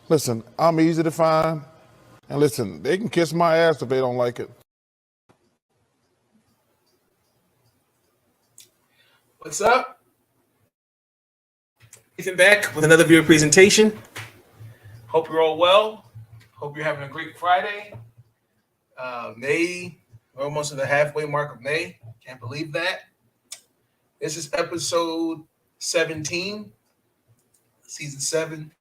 Listen, I'm easy to find. And listen, they can kiss my ass if they don't like it. What's up? Ethan back with another viewer presentation. Hope you're all well. Hope you're having a great Friday. We're almost at the halfway mark of May. Can't believe that. This is episode 17, season 7,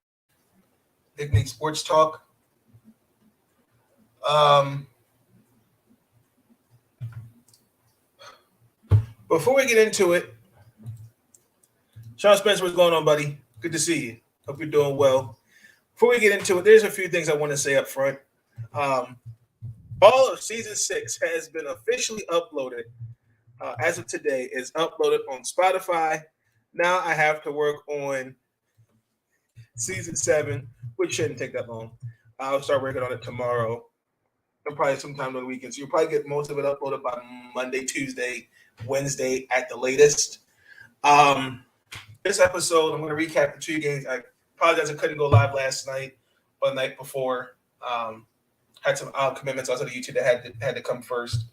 Big League Sports Talk. Before we get into it, Sean Spencer, what's going on, buddy? Good to see you. Hope you're doing well. Before we get into it, there's a few things I want to say up front. All of season 6 has been officially uploaded. As of today, is uploaded on Spotify. Now I have to work on season 7, which shouldn't take that long. I'll start working on it tomorrow and probably sometime on the weekend. So you'll probably get most of it uploaded by Monday, Tuesday, Wednesday at the latest. This episode, I'm going to recap the 2 games. I apologize I couldn't go live last night or the night before. Had some commitments outside of YouTube that had to come first.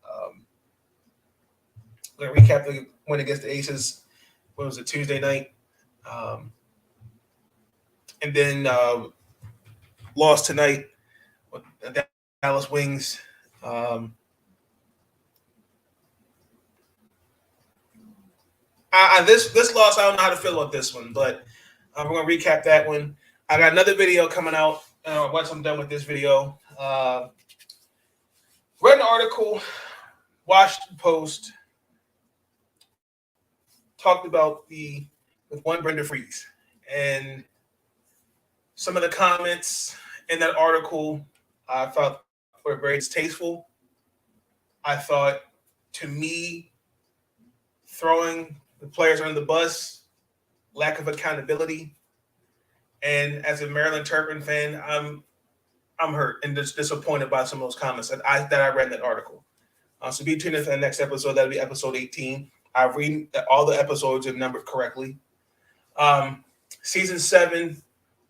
I'm going to recap the win against the Aces. What was it, Tuesday night? And then lost tonight with the Dallas Wings. This loss, I don't know how to feel about this one, but we're going to recap that one. I got another video coming out once I'm done with this video. Read an article, watched the post, talked about with one Brenda Freeze, and some of the comments in that article I thought were very distasteful. I thought, to me, throwing the players under the bus, lack of accountability, and as a Maryland Terrapin fan, I'm hurt and just disappointed by some of those comments that I read in that article. So be tuned in for the next episode. That'll be episode 18. I've read all the episodes and numbered correctly. Season 7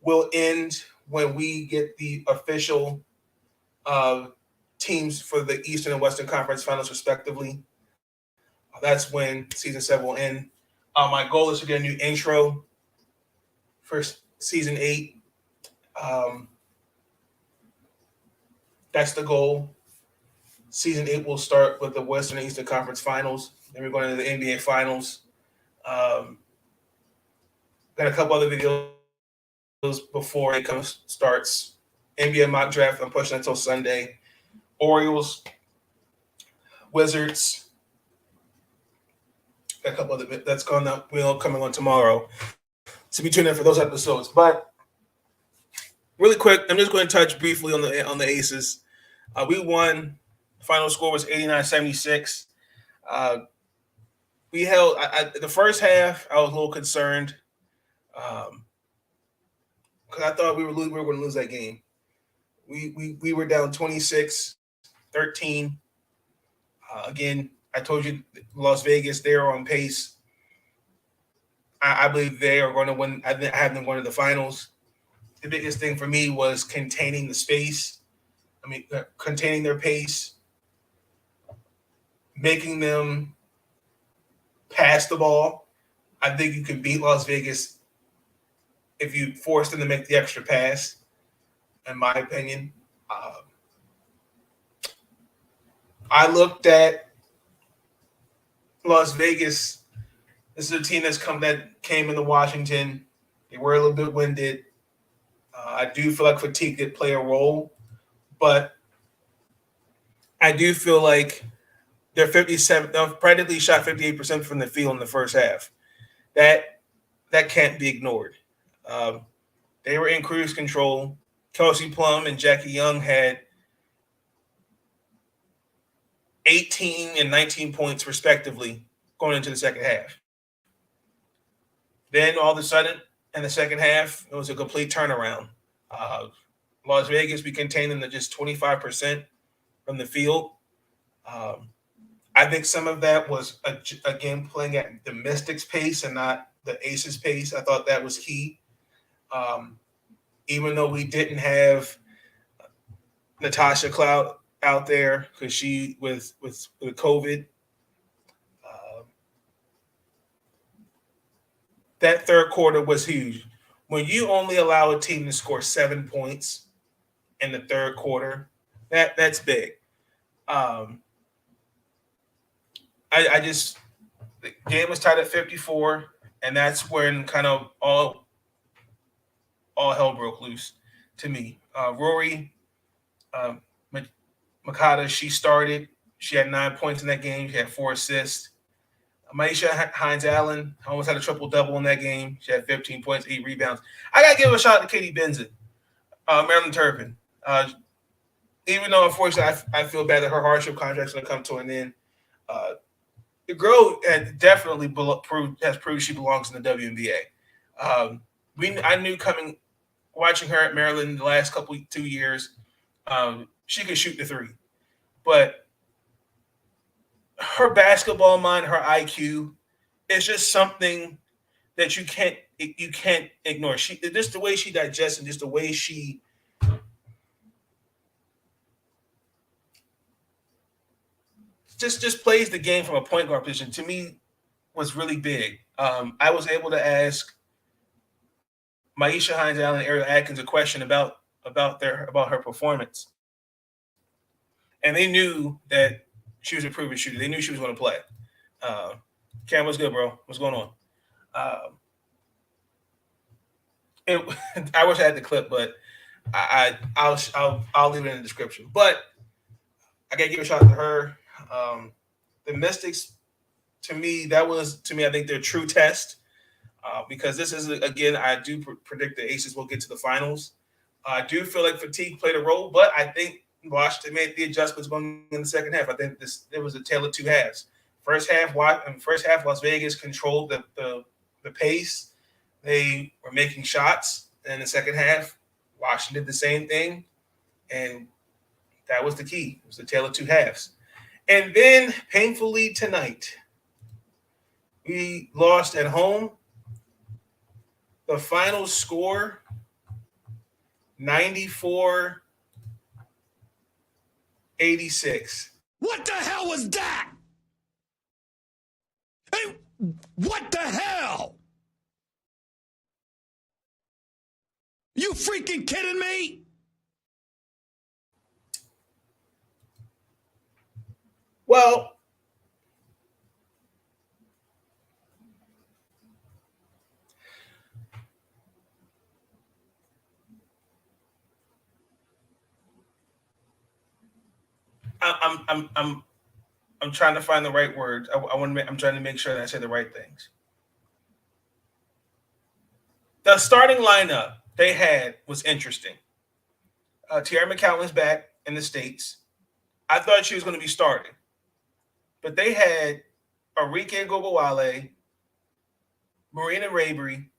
will end when we get the official teams for the Eastern and Western Conference Finals, respectively. That's when season 7 will end. My goal is to get a new intro for season 8. That's the goal. Season 8 will start with the Western and Eastern Conference Finals. Then we're going to the NBA Finals. Got a couple other videos before it starts. NBA mock draft, I'm pushing until Sunday. Orioles, Wizards. Got a couple other that's coming on tomorrow. So be tuned in for those episodes. But really quick, I'm just going to touch briefly on the Aces. We won. The final score was 89-76. We held the first half. I was a little concerned because I thought we were going to lose that game. We were down 26-13. Again, I told you, Las Vegas, they are on pace. I believe they are going to win. I have them going to the finals. The biggest thing for me was containing the space. Containing their pace, making them pass the ball. I think you can beat Las Vegas if you force them to make the extra pass, in my opinion. I looked at Las Vegas. This is a team that came into Washington. They were a little bit winded. I do feel like fatigue did play a role, but I do feel like they're 57. They practically shot 58% from the field in the first half. That can't be ignored. They were in cruise control. Kelsey Plum and Jackie Young had 18 and 19 points respectively going into the second half. Then all of a sudden, in the second half, it was a complete turnaround. Las Vegas, we contained them to just 25% from the field. I think some of that was, again, playing at the Mystics' pace and not the Aces' pace. I thought that was key. even though we didn't have Natasha Cloud out there because she with COVID. Uh, that third quarter was huge. When you only allow a team to score 7 points in the third quarter, that's big. Um, I just the game was tied at 54, and that's when kind of all hell broke loose to me. Rory um, Makata, she started. She had 9 points in that game. She had 4 assists. Maisha Hines Allen almost had a triple double in that game. She had 15 points, 8 rebounds. I got to give a shout out to Katie Benson, Marilyn Turpin. Even though, unfortunately, I feel bad that her hardship contract's going to come to an end. Uh, the girl definitely has proved she belongs in the WNBA. I knew watching her at Maryland the last 2 years, she could shoot the three, but her basketball mind, her IQ, is just something that you can't ignore. Just the way she digests and just the way she just plays the game from a point guard position, to me, was really big. I was able to ask Maisha Hines Allen and Ariel Atkins a question about her performance, and they knew that she was a proven shooter. They knew she was going to play. Cam, what's good, bro? What's going on? I wish I had the clip, but I'll leave it in the description. But I gotta give a shout out to her. The Mystics, to me, I think their true test, because this is, again, I do predict the Aces will get to the finals. I do feel like fatigue played a role, but I think Washington made the adjustments going in the second half. I think it was a tale of two halves. First half, Las Vegas controlled the pace. They were making shots. And in the second half, Washington did the same thing. And that was the key. It was the tale of two halves. And then, painfully tonight, we lost at home. The final score, 94-86. What the hell was that? Hey, what the hell? You freaking kidding me? Well, I'm trying to find the right words. I'm trying to make sure that I say the right things. The starting lineup they had was interesting. Tiara McCowan's back in the States. I thought she was going to be starting, but they had Arike Gobawale, Marina Rabury,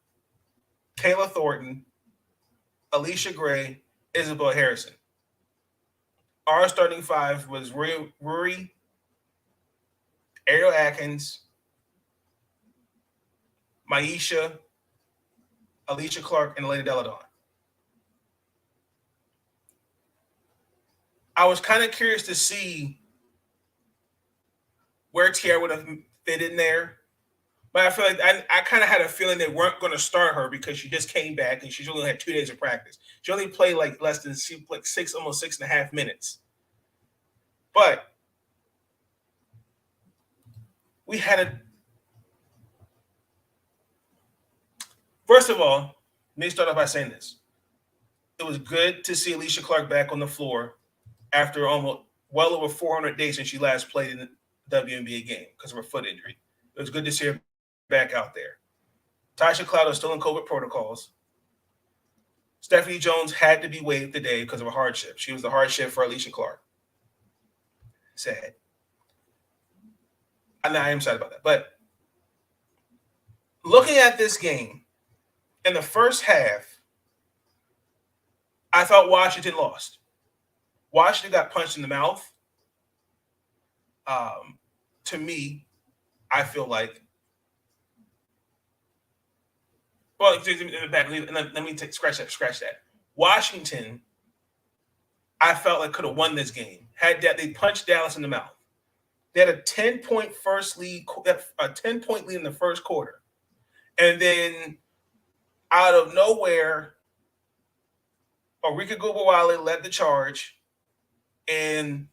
Kayla Thornton, Alicia Gray, Isabel Harrison. Our starting five was Rory, Ariel Atkins, Maisha, Alicia Clark, and Elena Deladon. I was kind of curious to see where Tiara would have fit in there. But I feel like I kind of had a feeling they weren't going to start her because she just came back and she only had 2 days of practice. She only played almost 6.5 minutes. But we had first of all, let me start off by saying this. It was good to see Alicia Clark back on the floor after almost well over 400 days since she last played in the WNBA game because of her foot injury. It was good to see her back out there. Tasha Cloud is still in COVID protocols. Stephanie Jones had to be waived today because of a hardship. She was the hardship for Alicia Clark. Sad. I am sad about that. But looking at this game, in the first half, I thought Washington lost. Washington got punched in the mouth. To me, I feel like, well, let me scratch that. Washington, I felt like could have won this game. Had that they punched Dallas in the mouth. They had a 10-point lead, a 10-point lead in the first quarter. And then out of nowhere, Arika Gubawale led the charge, and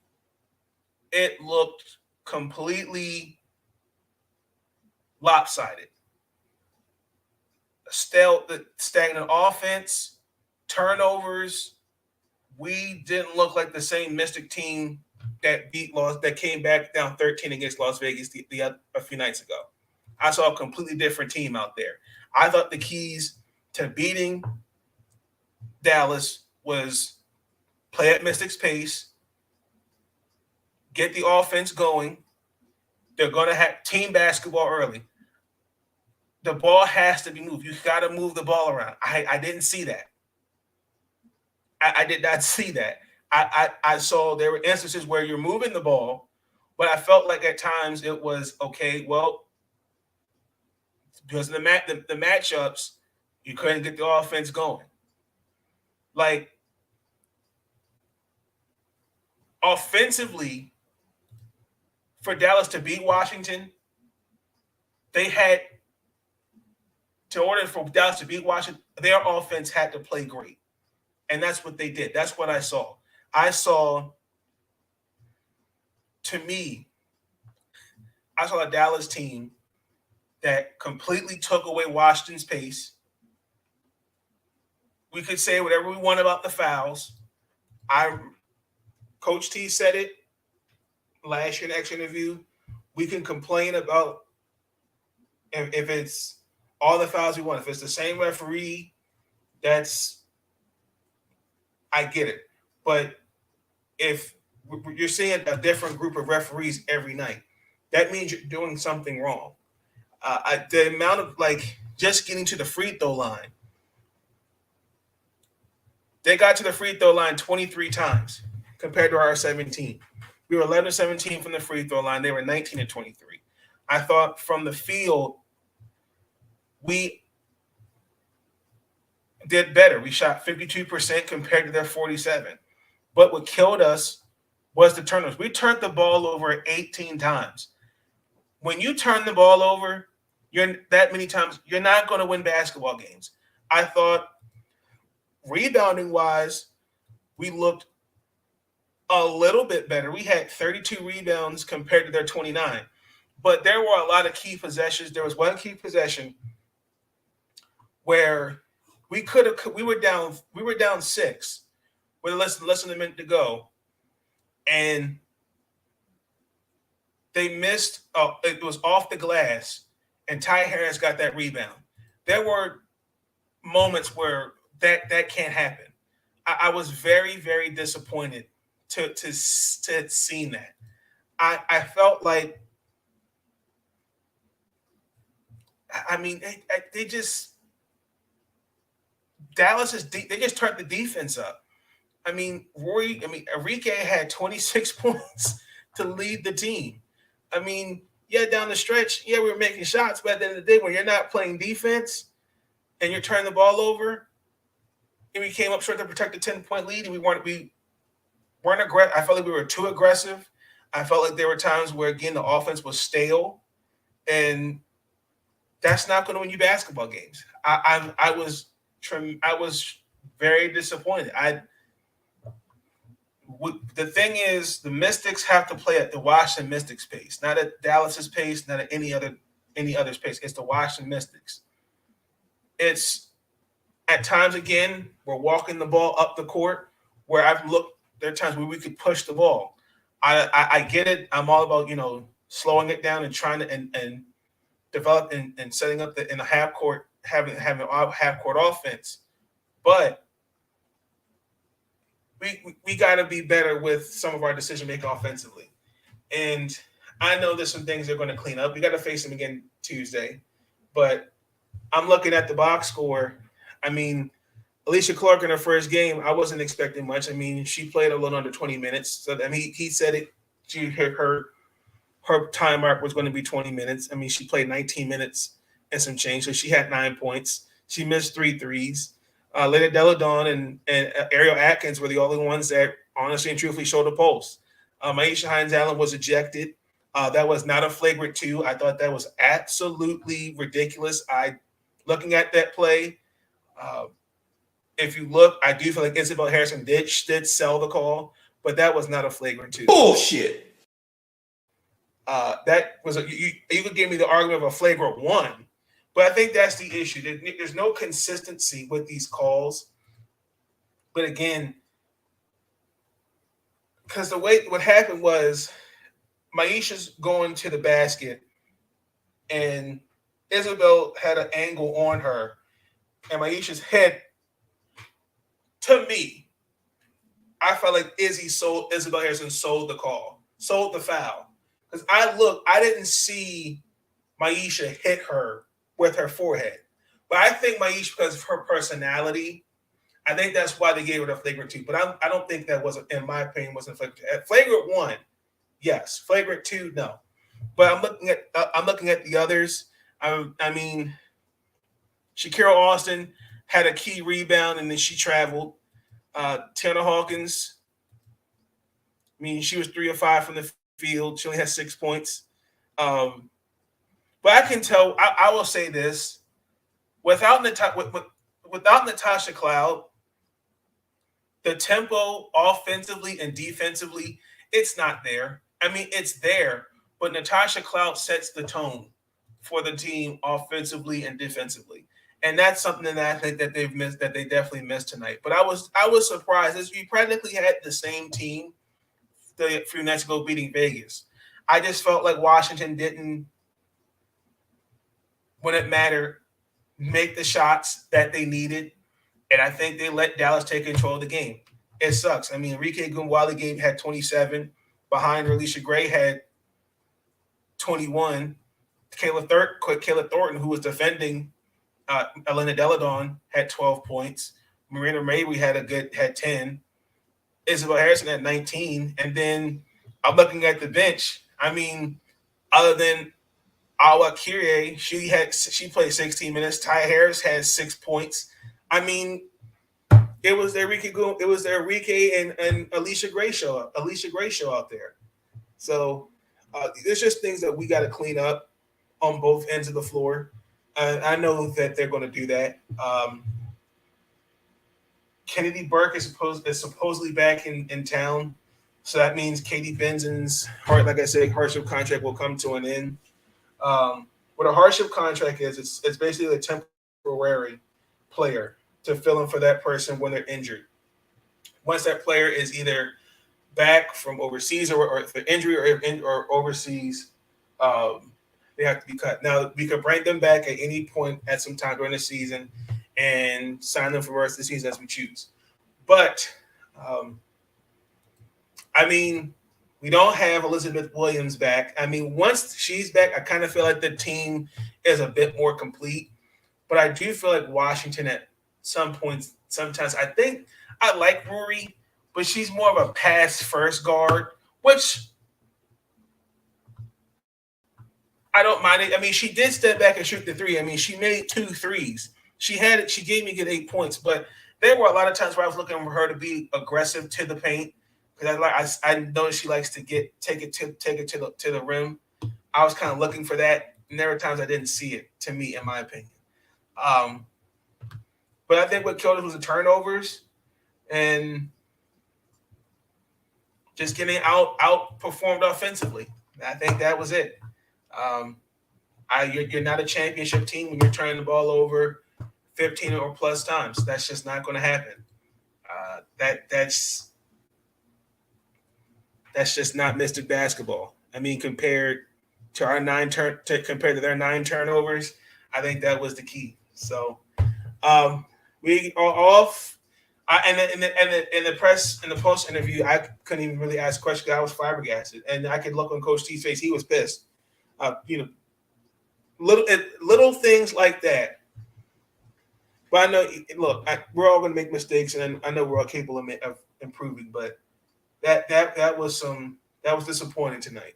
it looked completely lopsided. Stagnant offense, turnovers. We didn't look like the same Mystic team that came back down 13 against Las Vegas a few nights ago. I saw a completely different team out there. I thought the keys to beating Dallas was play at Mystic's pace, get the offense going. They're going to have team basketball early. The ball has to be moved. You got to move the ball around. I didn't see that. I did not see that. I saw there were instances where you're moving the ball, but I felt like at times it was, okay, well, because of the matchups, you couldn't get the offense going. Like, offensively, for Dallas to beat Washington, in order for Dallas to beat Washington, their offense had to play great. And that's what they did. That's what I saw. To me, I saw a Dallas team that completely took away Washington's pace. We could say whatever we want about the fouls. Coach T said it last year in the extra interview. We can complain about if it's all the fouls we want. If it's the same referee, I get it. But if you're seeing a different group of referees every night, that means you're doing something wrong. The amount of just getting to the free throw line, they got to the free throw line 23 times compared to our 17. We were 11-17 from the free throw line. They were 19-23. I thought from the field, we did better. We shot 52% compared to their 47%. But what killed us was the turnovers. We turned the ball over 18 times. When you turn the ball over, that many times, you're not going to win basketball games. I thought rebounding-wise, we looked a little bit better. We had 32 rebounds compared to their 29. But there were a lot of key possessions. There was one key possession where we were down 6 with less than a minute to go, and they missed. It was off the glass, and Ty Harris got that rebound. There were moments where that can't happen. I was very, very disappointed to seeing that. I felt like, they just they just turned the defense up. Enrique had 26 points to lead the team. Down the stretch, we were making shots, but at the end of the day, when you're not playing defense and you're turning the ball over, and we came up short to protect the 10-point lead, and we weren't aggressive. I felt like we were too aggressive. I felt like there were times where, again, the offense was stale, and that's not going to win you basketball games. I was very disappointed. The thing is, the Mystics have to play at the Washington Mystics pace, not at Dallas's pace, not at any other's pace. It's the Washington Mystics. It's at times, again, we're walking the ball up the court where there are times where we could push the ball. I get it. I'm all about, slowing it down and trying to and develop and setting up in the half court, having a half court offense. But we got to be better with some of our decision making offensively. And I know there's some things they're going to clean up. We got to face them again Tuesday. But I'm looking at the box score. Alicia Clark in her first game, I wasn't expecting much. She played a little under 20 minutes. So he said it. Her time mark was going to be 20 minutes. She played 19 minutes and some change. So she had 9 points. She missed 3 threes. Lena Deladon and Ariel Atkins were the only ones that honestly and truthfully showed the pulse. Maisha Hines-Allen was ejected. That was not a flagrant 2. I thought that was absolutely ridiculous. Looking at that play, if you look, I do feel like Isabel Harrison did sell the call, but that was not a flagrant 2. Bullshit. That was you could give me the argument of a flagrant 1, but I think that's the issue. There's no consistency with these calls. But again, because what happened was Maisha's going to the basket, and Isabel had an angle on her, and Maisha's head. To me, I felt like Isabel Harrison sold the call, sold the foul. Because I didn't see Maisha hit her with her forehead. But I think Maisha, because of her personality, I think that's why they gave her the flagrant 2. But I don't think that was, in my opinion, wasn't flagrant 2. Flagrant 1, yes. Flagrant 2, no. But I'm looking at the others. I mean, Shakira Austin had a key rebound and then she traveled. Tanner Hawkins, I mean, she was 3 of 5 from the field. She only had 6 points. But I can tell. I will say this: without Natasha Cloud, the tempo offensively and defensively, it's not there. I mean, it's there, but Natasha Cloud sets the tone for the team offensively and defensively. And that's something that I think that they've missed, that they definitely missed tonight. But I was surprised, as we practically had the same team a few nights ago beating Vegas. I just felt like Washington didn't, when it mattered, make the shots that they needed. And I think they let Dallas take control of the game. It sucks. I mean, Enrique Gunwale had 27. Behind her, Alicia Gray had 21. Kayla Thornton, who was defending Elena Deladon, had 12 points. Marina Mabry had 10. Isabel Harrison had 19. And then I'm looking at the bench. I mean, other than Awa Kyrie, she played 16 minutes. Ty Harris had 6 points. I mean, it was the Enrique and Alicia Gray show out there. So there's just things that we got to clean up on both ends of the floor. I know that they're going to do that. Kennedy Burke is supposedly back in town, so that means Katie Benzen's hardship contract will come to an end. What a hardship contract is, it's basically a temporary player to fill in for that person when they're injured. Once that player is either back from overseas or for injury or overseas, they have to be cut. Now, we could bring them back at any point at some time during the season and sign them for the rest of the season as we choose. But, I mean, we don't have Elizabeth Williams back. I mean, once she's back, I kind of feel like the team is a bit more complete. But I do feel like Washington at some points, sometimes, I think I like Rory, but she's more of a pass-first guard, which I don't mind it. I mean, she did step back and shoot the 3. I mean, she made 2 threes. She gave me good 8 points, but there were a lot of times where I was looking for her to be aggressive to the paint, because I know she likes to take it to the rim. I was kind of looking for that, and there were times I didn't see it, to me, in my opinion. But I think what killed us was the turnovers and just getting outperformed offensively. I think that was it. You're not a championship team when you're turning the ball over 15 or plus times. That's just not going to happen. That's just not Mystic basketball. I mean, compared to their 9 turnovers, I think that was the key. So we are off. In the press, in the post interview, I couldn't even really ask questions. I was flabbergasted, and I could look on Coach T's face. He was pissed. Little things like that. But I know, look, we're all going to make mistakes, and I know we're all capable of improving. But that was disappointing tonight.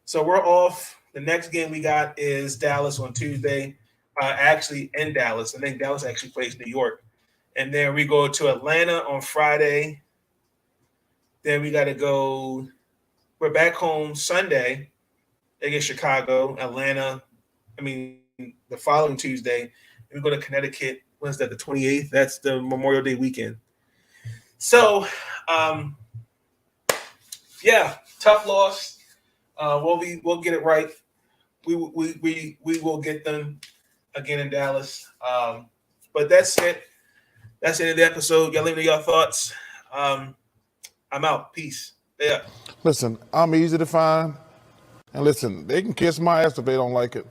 So we're off. The next game we got is Dallas on Tuesday. Actually, in Dallas. I think Dallas actually plays New York. And then we go to Atlanta on Friday. Then we got to go. We're back home Sunday against Chicago, Atlanta. The following Tuesday. We go to Connecticut. When's that? The 28th. That's the Memorial Day weekend. So, yeah, tough loss. We'll get it right. We will get them again in Dallas. But that's it. That's the end of the episode. Y'all leave me your thoughts. I'm out. Peace. Yeah. Listen, I'm easy to find. And listen, they can kiss my ass if they don't like it.